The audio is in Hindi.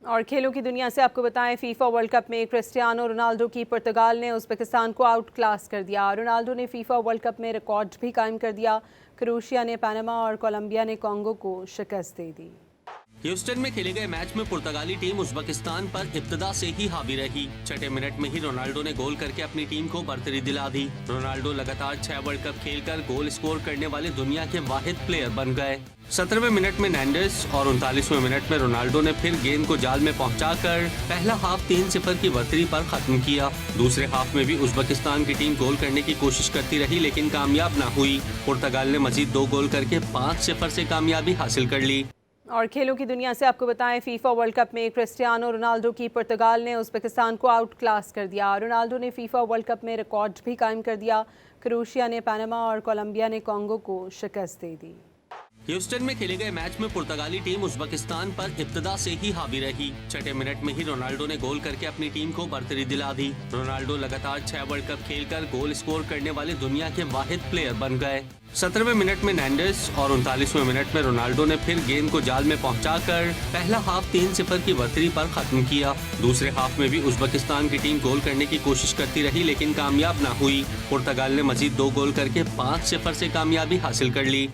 और खेलों की दुनिया से आपको बताएं, फीफा वर्ल्ड कप में क्रिस्टियानो रोनाल्डो की पुर्तगाल ने उज़्बेकिस्तान को आउट क्लास कर दिया। रोनाल्डो ने फीफा वर्ल्ड कप में रिकॉर्ड भी कायम कर दिया। क्रोएशिया ने पनामा और कोलंबिया ने कांगो को शिकस्त दे दी। ह्यूस्टन में खेले गए मैच में पुर्तगाली टीम उज़्बेकिस्तान पर इब्तदा से ही हावी रही। छठे मिनट में ही रोनाल्डो ने गोल करके अपनी टीम को बढ़तरी दिला दी। रोनाल्डो लगातार 6 वर्ल्ड कप खेलकर गोल स्कोर करने वाले दुनिया के वाहिद प्लेयर बन गए। 17वें मिनट में नैंडेस और 39वें मिनट में रोनाल्डो ने फिर गेंद को जाल में पहुंचाकर पहला हाफ 3-0 की बढ़तरी पर खत्म किया। दूसरे हाफ में भी उज़्बेकिस्तान की टीम गोल करने की कोशिश करती रही, लेकिन कामयाब न हुई। पुर्तगाल ने मजीद 2 गोल करके 5-0 से कामयाबी हासिल कर ली। और खेलों की दुनिया से आपको बताएं, फीफा वर्ल्ड कप में क्रिस्टियानो रोनाल्डो की पुर्तगाल ने उज़्बेकिस्तान को आउट क्लास कर दिया। रोनाल्डो ने फीफा वर्ल्ड कप में रिकॉर्ड भी कायम कर दिया। क्रोएशिया ने पनामा और कोलंबिया ने कांगो को शिकस्त दे दी। ह्यूस्टन में खेले गए मैच में पुर्तगाली टीम उज़्बेकिस्तान पर इब्तदा से ही हावी रही। छठे मिनट में ही रोनाल्डो ने गोल करके अपनी टीम को बढ़तरी दिला दी। रोनाल्डो लगातार 6 वर्ल्ड कप खेलकर गोल स्कोर करने वाले दुनिया के वाहिद प्लेयर बन गए। 17वें मिनट में नैंडेस और 39वें मिनट में रोनाल्डो ने फिर गेंद को जाल में पहुंचाकर पहला हाफ 3-0 की बढ़तरी पर खत्म किया। दूसरे हाफ में भी उज़्बेकिस्तान की टीम गोल करने की कोशिश करती रही, लेकिन कामयाब न हुई। पुर्तगाल ने मजीद 2 गोल करके 5-0 से कामयाबी हासिल कर ली।